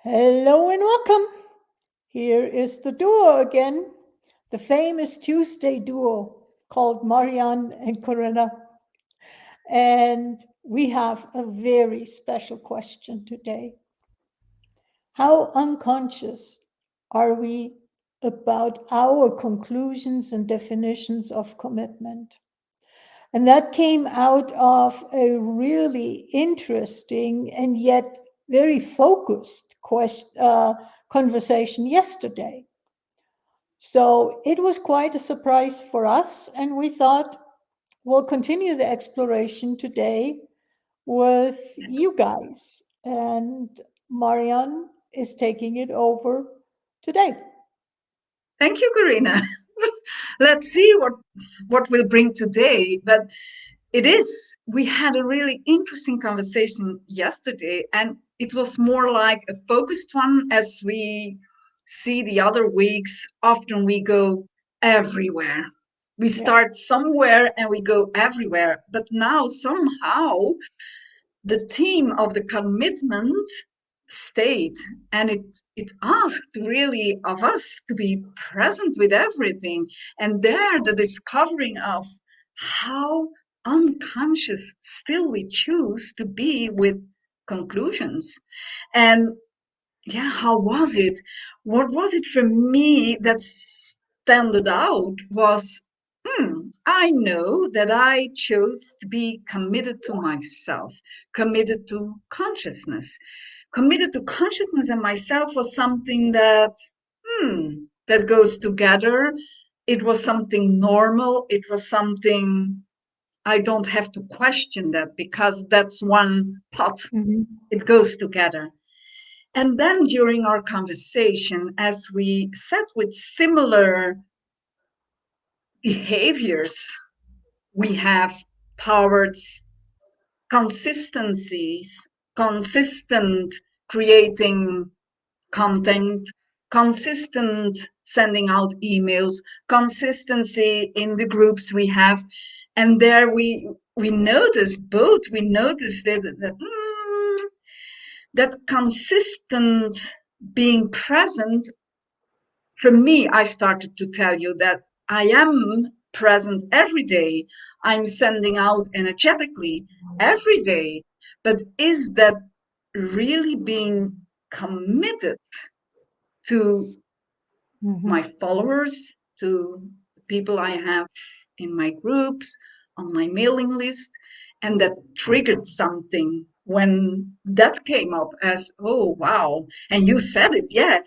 Hello and welcome. Here is the duo again, the famous Tuesday duo called Marianne and Corinna. And we have a very special question today. How unconscious are we about our conclusions and definitions of commitment? And that came out of a really interesting and yet very focused conversation yesterday. So it was quite a surprise for us, and we thought we'll continue the exploration today with you guys. And Marianne is taking it over today. Thank you, Corinna. Let's see what we'll bring today. But we had a really interesting conversation yesterday, and it was more like a focused one as we see the other weeks. Often we go everywhere. We Yeah. start somewhere and we go everywhere. But now somehow the theme of the commitment stayed, and it asked really of us to be present with everything, and there the discovering of how unconscious still we choose to be with conclusions. And yeah, how was it? What was it for me that stood out was, I know that I chose to be committed to myself, committed to consciousness. Committed to consciousness and myself was something that goes together. It was something normal. It was something I don't have to question that because that's one pot. Mhm. It goes together. And then during our conversation, as we sat with similar behaviors we have towards consistencies, consistent creating content, consistent sending out emails, consistency in the groups we have. And there we noticed both, we noticed that consistent being present. For me, I started to tell you that I am present every day. I'm sending out energetically every day. But is that really being committed to my Mhm. followers, to people I have in my groups, on my mailing list? And that triggered something when that came up as, oh, wow. And you said it, yeah.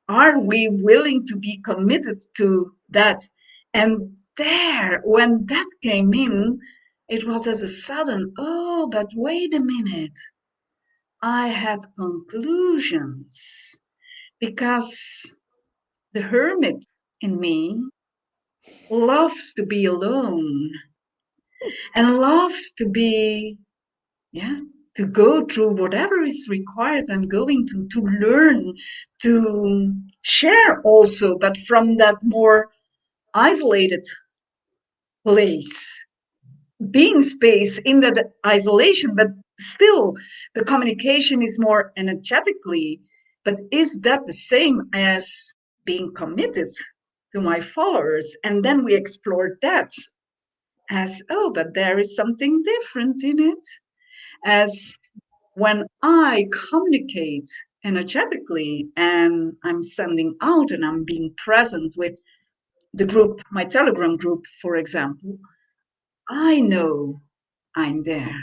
Are we willing to be committed to that? And there, when that came in, it was as a sudden, oh, but wait a minute. I had conclusions because the hermit in me loves to be alone and loves to be, yeah, to go through whatever is required. I'm going to learn, to share also, but from that more isolated place, being space in that isolation, but still the communication is more energetically. But is that the same as being committed to my followers? And then we explored that as, oh, but there is something different in it. As when I communicate energetically and I'm sending out and I'm being present with the group, my Telegram group, for example, I know I'm there.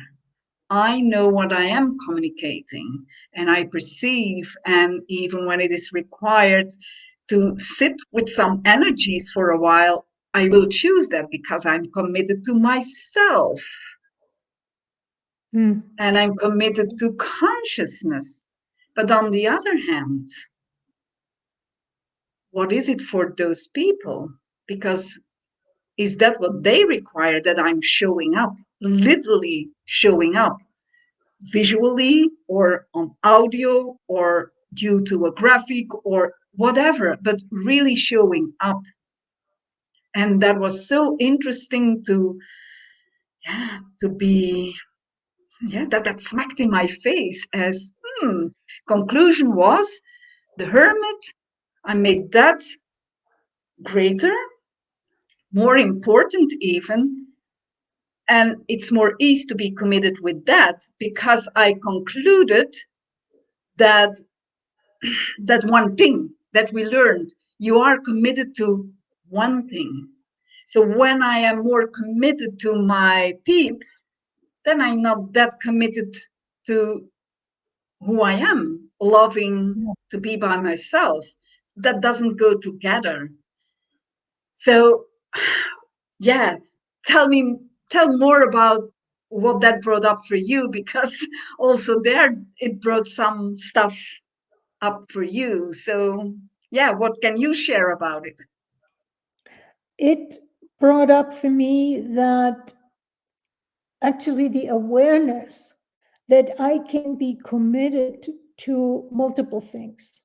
I know what I am communicating and I perceive, and even when it is required to sit with some energies for a while, I will choose that because I'm committed to myself Mm. and I'm committed to consciousness. But on the other hand, what is it for those people? Because is that what they require, that I'm showing up, literally showing up, visually or on audio or due to a graphic or whatever, but really showing up? And that was so interesting to, yeah, to be, yeah, that smacked in my face as, Conclusion was the hermit. I made that greater, more important even. And it's more easy to be committed with that because I concluded that that one thing that we learned, you are committed to one thing. So when I am more committed to my peeps, then I'm not that committed to who I am, loving to be by myself. That doesn't go together. So, yeah, tell me, tell more about what that brought up for you, because also there it brought some stuff up for you. So, yeah, what can you share about it? It brought up for me that actually the awareness that I can be committed to multiple things.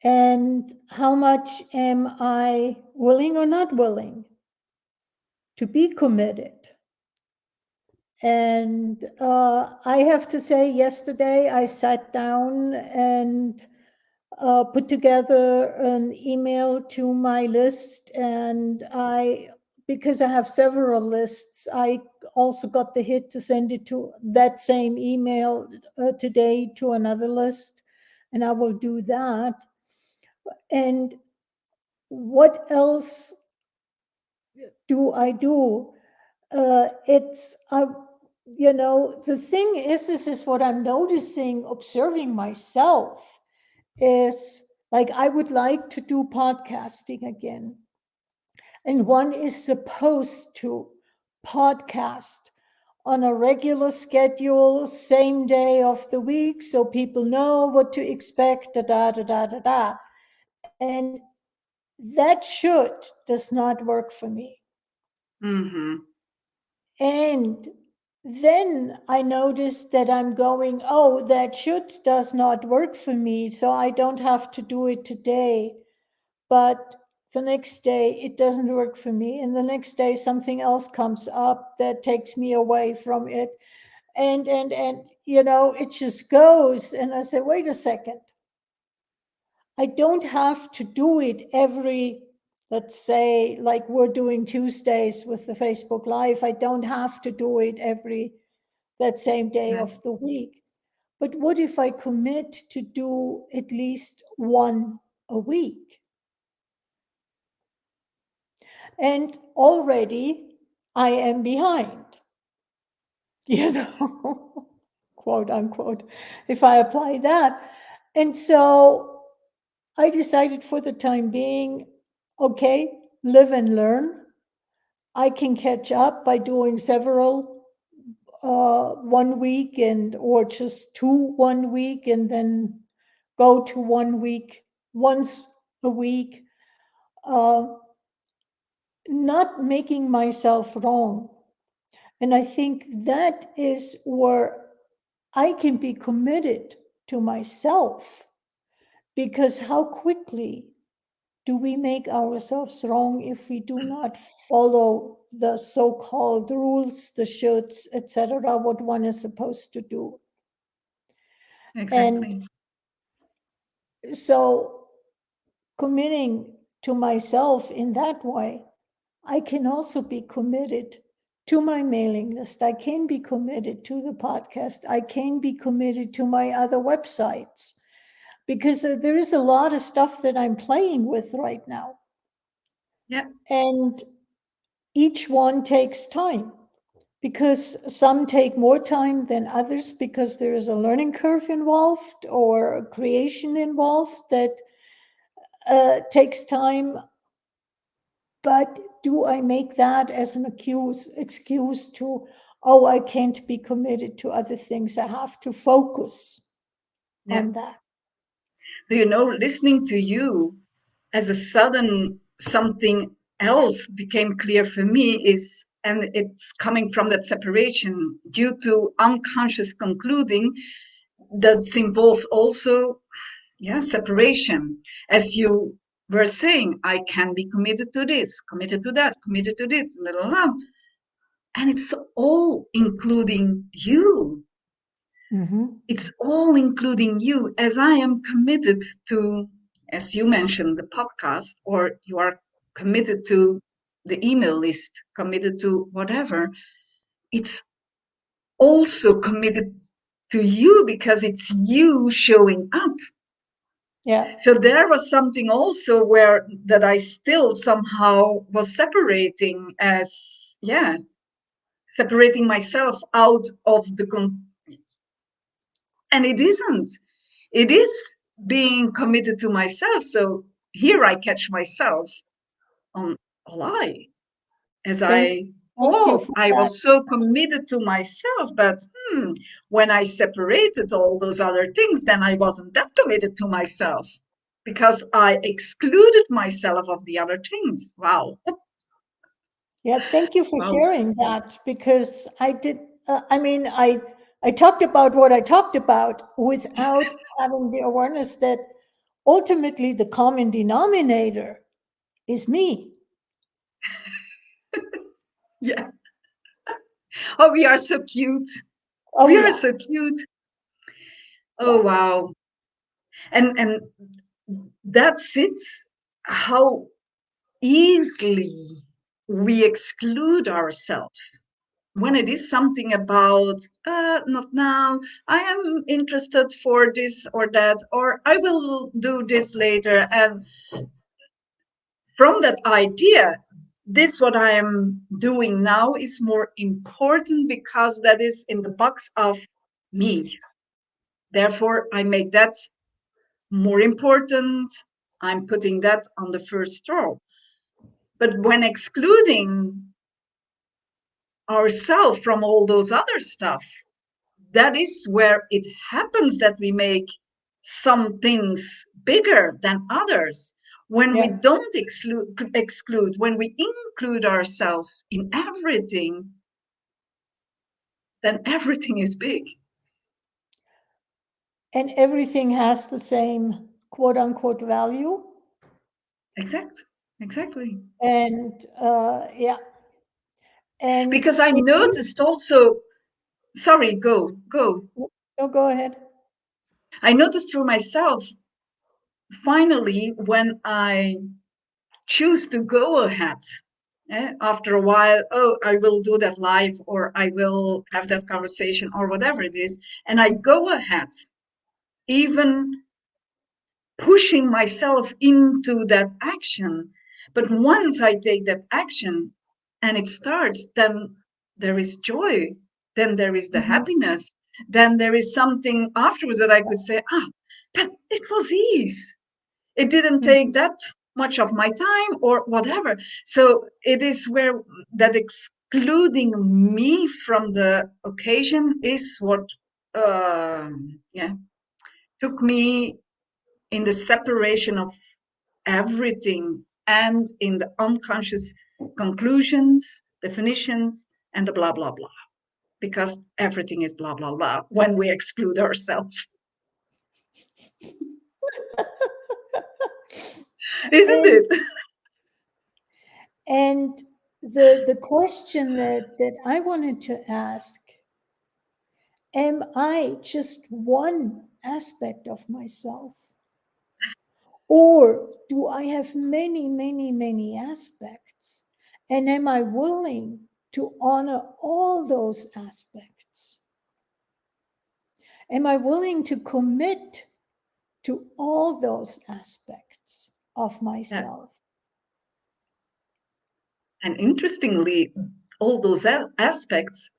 And how much am I willing or not willing to be committed? And I have to say, yesterday I sat down and put together an email to my list. And because I have several lists, I also got the hit to send it to that same email today to another list. And I will do that. And what else do I do? It's the thing is, this is what I'm noticing, observing myself, is like I would like to do podcasting again, and one is supposed to podcast on a regular schedule, same day of the week, so people know what to expect. Da da da da da da, and that does not work for me. Mm-hmm. And then I noticed that I'm going, oh, that does not work for me. So I don't have to do it today. But the next day it doesn't work for me. And the next day something else comes up that takes me away from it. And it just goes. And I say, wait a second. I don't have to do it every, let's say, like we're doing Tuesdays with the Facebook Live. I don't have to do it every that same day Yeah. of the week. But what if I commit to do at least one a week? And already I am behind, you know, quote unquote, if I apply that. And so I decided for the time being, okay, live and learn. I can catch up by doing several 1 week or just two 1 week, and then go to 1 week once a week, uh, not making myself wrong. And I think that is where I can be committed to myself, because how quickly do we make ourselves wrong if we do not follow the so-called rules, the shoulds, etc., what one is supposed to do? And Exactly. so committing to myself in that way, I can also be committed to my mailing list. I can be committed to the podcast. I can be committed to my other websites, because there is a lot of stuff that I'm playing with right now. Yeah. And each one takes time, because some take more time than others, because there is a learning curve involved or a creation involved that takes time. But do I make that as an excuse to, oh, I can't be committed to other things? I have to focus Yeah. on that. Do you know, listening to you, as a sudden something else became clear for me is, and it's coming from that separation due to unconscious concluding, that involves also, yeah, separation. As you were saying, I can be committed to this, committed to that, committed to this, blah, blah, blah. And it's all including you. It's all including you, as I am committed to, as you mentioned, the podcast, or you are committed to the email list, committed to whatever. It's also committed to you because it's you showing up. Yeah. So there was something also where that I still somehow was separating as, yeah, separating myself out of the, and it isn't. It is being committed to myself. So here I catch myself on a lie. As Thank I thank you thought for I that. was so committed to myself, but when I separated all those other things, then I wasn't that committed to myself because I excluded myself of the other things. Wow. Yeah, thank you for Wow. sharing that because I did. I mean, I talked about what I talked about without having the awareness that ultimately the common denominator is me. Yeah. Oh, we are so cute. Oh We are yeah, so cute. Oh, yeah, wow. And that's it. How easily we exclude ourselves when it is something about not now, I am interested for this or that, or I will do this later. And from that idea, this what I am doing now is more important because that is in the box of me. Therefore I make that more important. I'm putting that on the first row. But when excluding ourselves from all those other stuff, that is where it happens that we make some things bigger than others. When we yeah. don't exclude, when we include ourselves in everything, then everything is big. And everything has the same quote unquote value. Exactly. And yeah, and Because I if you, noticed also, sorry, go. oh, go ahead. I noticed for myself, finally, when I choose to go ahead. After a while, oh, I will do that live or I will have that conversation or whatever it is. And I go ahead, even pushing myself into that action. But once I take that action and it starts, then there is joy, then there is the Mhm. happiness, then there is something afterwards that I could say, but it was ease. It didn't take Mhm. that much of my time or whatever. So it is where that excluding me from the occasion is what yeah, took me in the separation of everything and in the unconscious conclusions, definitions, and the blah blah blah, because everything is blah blah blah when we exclude ourselves. Isn't And it? and the question that I wanted to ask, am I just one aspect of myself? Or do I have many, many, many aspects? And am I willing to honor all those aspects? Am I willing to commit to all those aspects of Yeah. myself? And interestingly, all those aspects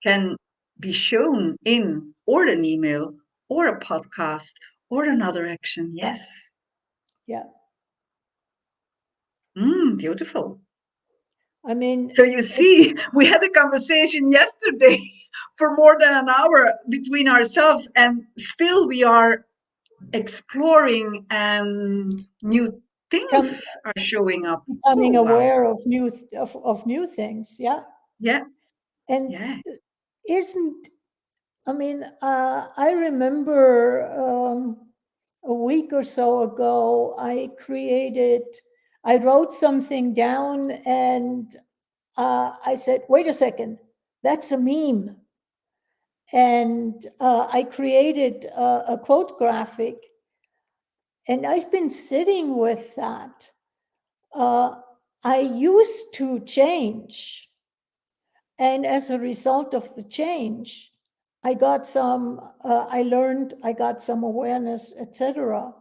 can be shown in or an email or a podcast or another action. Yeah, Yes. yeah. Beautiful. I mean, So you see, we had a conversation yesterday for more than an hour between ourselves, and still we are exploring and new come, things are showing up. becoming Oh, wow. aware of of new things. Yeah, Yeah. and Yeah. isn't I mean, I remember a week or so ago, I wrote something down and I said, wait a second, that's a meme. And I created a quote graphic, and I've been sitting with that. Uh, I used to change, and as a result of the change, I learned, I got some awareness, etc.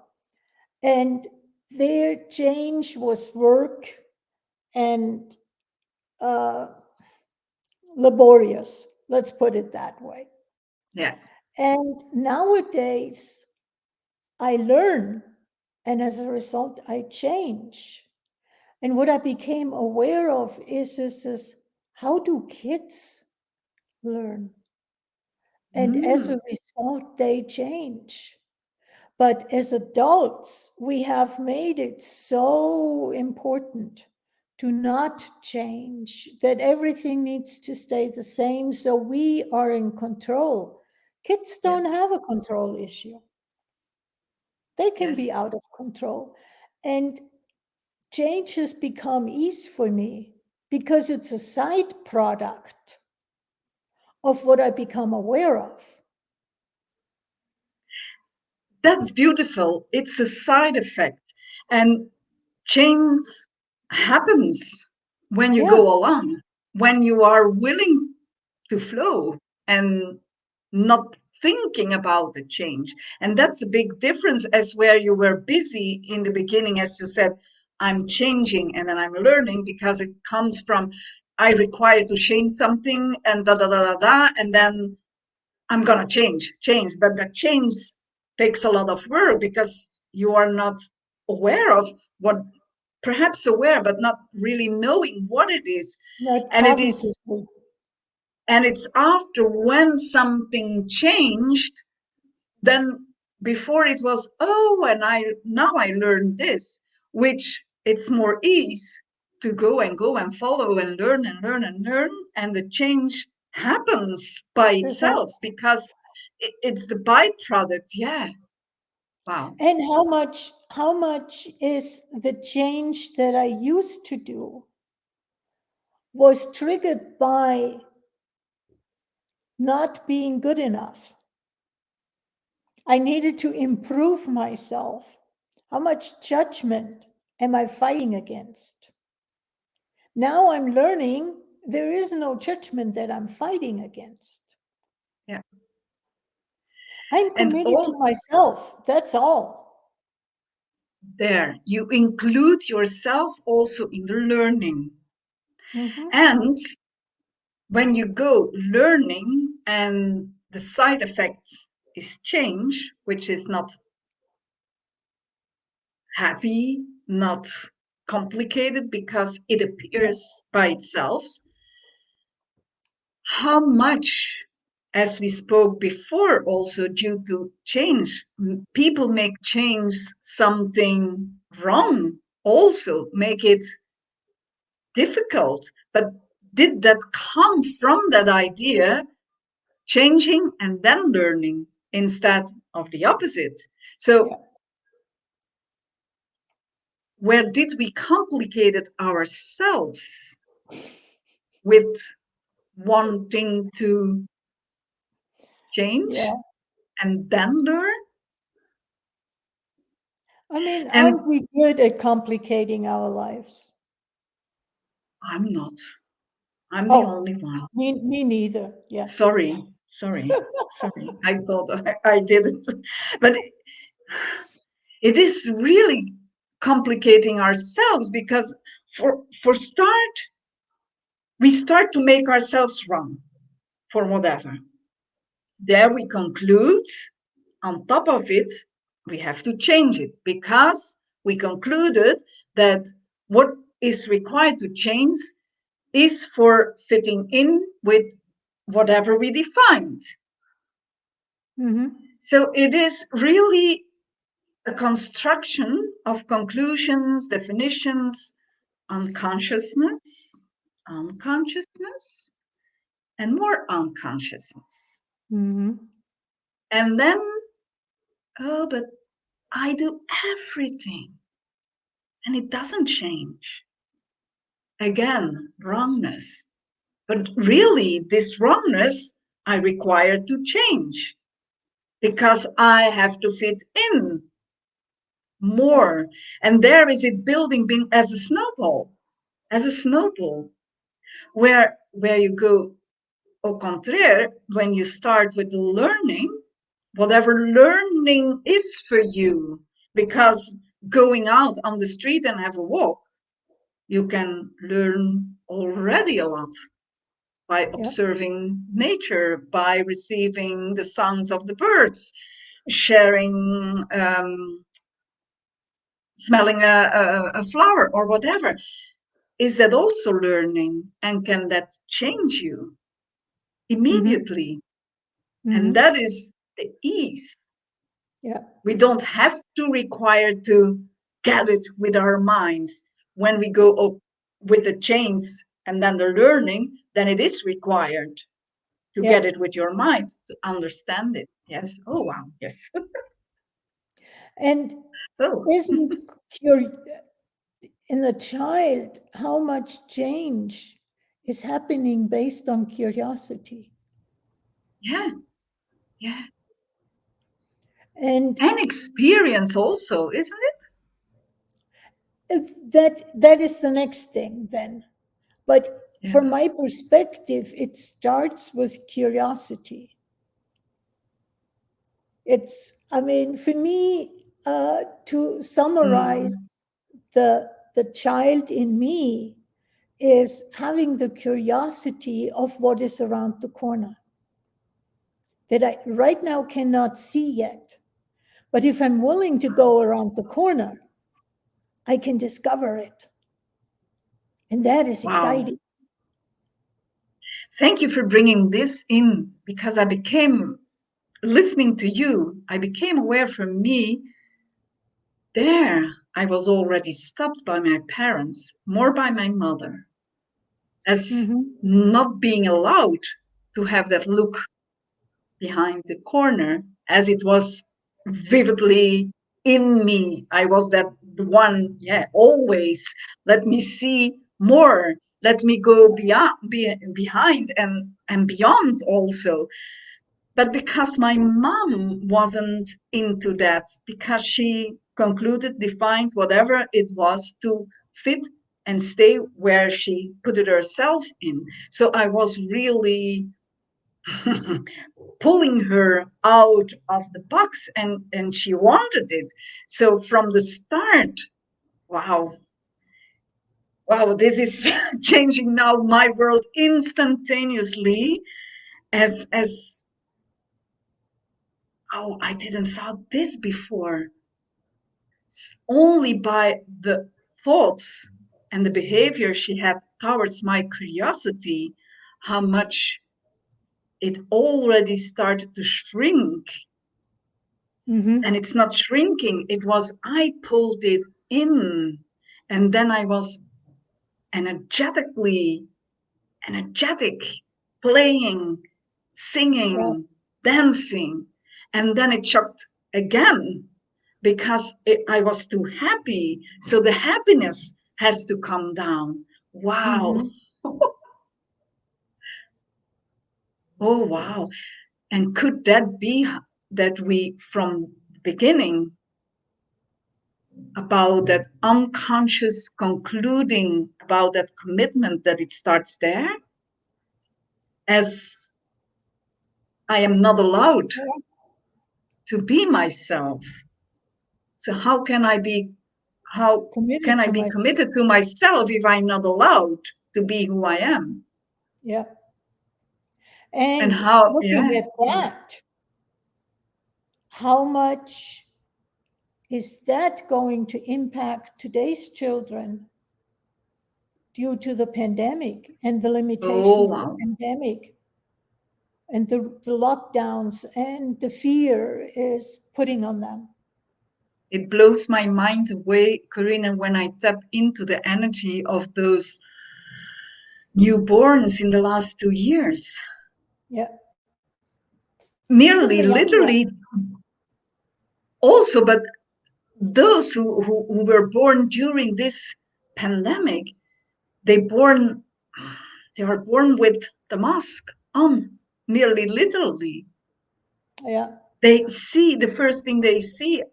And their change was work and uh, laborious, let's put it that way. Yeah. And nowadays, I learn, and as a result, I change. And what I became aware of is how do kids learn? And as Mm, a result, they change. But as adults, we have made it so important to not change, that everything needs to stay the same so we are in control. Kids yeah. don't have a control issue, they can be Yes. out of control. And change has become ease for me because it's a side product of what I become aware of. That's beautiful. It's a side effect. And change happens when you Yeah, go along, when you are willing to flow and not thinking about the change. And that's a big difference as where you were busy in the beginning, as you said, I'm changing and then I'm learning because it comes from I require to change something and da da da da da. And then I'm gonna change. But that change takes a lot of work because you are not aware of what, perhaps aware, but not really knowing what it is. not And it is, cognitively. and it's after when something changed, then before it was, oh, and I now I learned this, which it's more ease to go and follow and learn and learn and learn, and the change happens by Present. itself because it's the byproduct. Yeah. Wow. And how much is the change that I used to do was triggered by not being good enough. I needed to improve myself. How much judgment am I fighting against? Now I'm learning there is no judgment that I'm fighting against. Yeah. I'm And committed to all myself. That's all. there, you include yourself also in the learning. Mhm. And when you go learning and the side effect is change, which is not heavy, not complicated because it Yeah. appears by itself, how much, as we spoke before, also due to change, people make change something wrong, also make it difficult. But did that come from that idea, changing and then learning instead of the opposite? So, Yeah. where did we complicate it ourselves with wanting to change Yeah. and then learn? I mean, And aren't we good at complicating our lives? I'm not. I'm the Oh, only one. me neither. Yeah. Sorry. I thought I didn't. But it is really complicating ourselves because for start, we start to make ourselves wrong for whatever. There we conclude, on top of it, we have to change it because we concluded that what is required to change is for fitting in with whatever we defined. Hmm. So it is really a construction of conclusions, definitions, unconsciousness, unconsciousness, and more unconsciousness. Hmm. And then, oh, but I do everything and it doesn't change. Again, wrongness. But really, this wrongness I require to change because I have to fit in Yeah. more. And there is it building being as a snowball, where you go au contraire, when you start with learning, whatever learning is for you, because going out on the street and have a walk, you can learn already a lot by Yeah. observing nature, by receiving the sounds of the birds, sharing, smelling a flower or whatever. Is that also learning? And can that change you Mm-hmm. immediately? And Mm-hmm. that is the ease. Yeah. We don't have to require to get it with our minds. When we go up with the chains and then the learning, then it is required to Yeah. get it with your mind, to understand it. Yes. Oh, wow. Yes. And Oh, isn't cur- in the child how much change is happening based on curiosity? yeah. Yeah. And And experience also, isn't it? that is the next thing then. But Yeah. from my perspective, it starts with curiosity. I mean, for me, to summarize, Mm. the child in me is having the curiosity of what is around the corner that I right now cannot see yet. But if I'm willing to go around the corner, I can discover it. And that is Wow. exciting. Thank you for bringing this in because I became, listening to you, I became aware for me there I was already stopped by my parents, more by my mother, as Mm-hmm. not being allowed to have that look behind the corner, as it was vividly in me. I was that one, yeah, always let me see more, let me go behind and beyond also. But because my mom wasn't into that, because she concluded, defined whatever it was to fit and stay where she put it herself in. So I was really pulling her out of the box, and she wanted it. So from the start, wow, wow, this is changing now my world instantaneously as oh, I didn't saw this before. Only by the thoughts and the behavior she had towards my curiosity, how much it already started to shrink. And Mm-hmm. it's not shrinking, it was I pulled it in. And then I was energetically energetic, playing, Yeah. singing, dancing. And then it shocked again because I was too happy. So the happiness has to come down. Wow. Mm-hmm. Oh, wow. And could that be that we, from the beginning, about that unconscious concluding about that commitment, that it starts there as I am not allowed Yeah. to be myself. So how can Committed I to be myself. committed to myself if I'm not allowed to be who I am? Yeah. And And how, looking yeah. at that, how much is that going to impact today's children due to the pandemic and the Oh, limitations of the wow. pandemic and the lockdowns and the fear is putting on them? It blows my mind away, Corinna, when I tap into the energy of those newborns in the last 2 years. Yeah. Even the Nearly, young literally, ones. also, but those who were born during this pandemic, they born they are born with the mask on. nearly literally. Yeah. They see, the first thing they see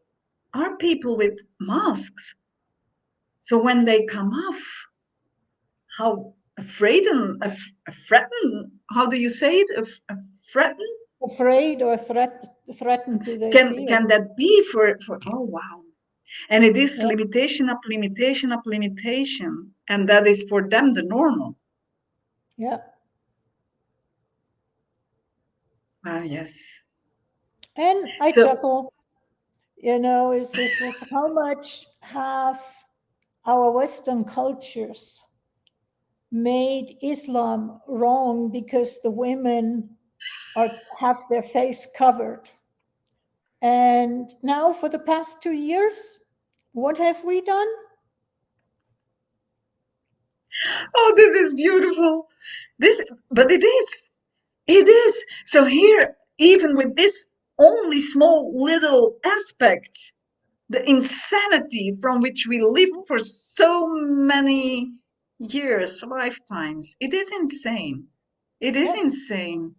are people with masks. So when they come off, how afraid and threatened, how do you say it? Threatened? Afraid or threatened do they Can feel? that be for, oh wow. And it is Yeah. limitation up limitation up limitation. And that is for them the normal. Yeah. Ah, yes. And I So, chuckle, is this is how much have our Western cultures made Islam wrong because the women have their face covered. And now for the past 2 years, what have we done? oh, this is beautiful. This, but it is. It is. So here, even with this only small little aspect, the insanity from which we lived for so many years, lifetimes, it is insane. It is Yeah. insane.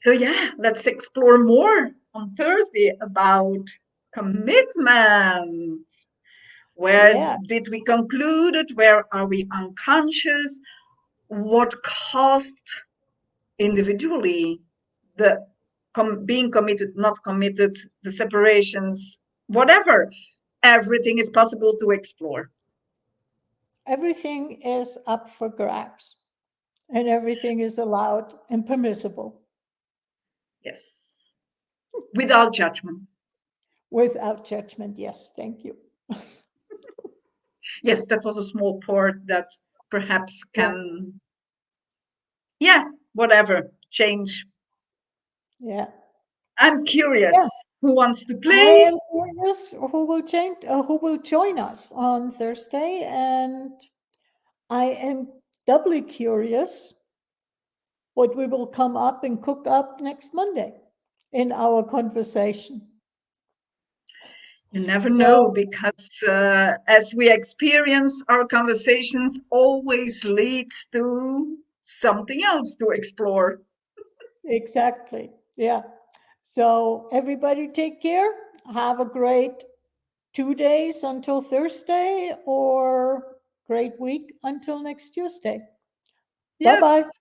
So yeah, let's explore more on Thursday about commitment. Where Yeah. did we conclude it? Where are we unconscious? What caused individually the being committed, not committed, the separations, whatever? Everything is possible to explore. Everything is up for grabs and everything is allowed and permissible Yes, without judgment. without judgment. Yes. Thank you. Yes, that was a small part that perhaps Yeah. can, yeah, whatever, change. Yeah. I'm Yeah. curious. Who wants to I play? am curious who will join us on Thursday, and I am doubly curious what we will come up and cook up next Monday in our conversation. You never know, So, because as we experience, our conversations always leads to something else to explore. exactly. Yeah. So, everybody take care. Have a great 2 days until Thursday or great week until next Tuesday. Bye bye. Yes.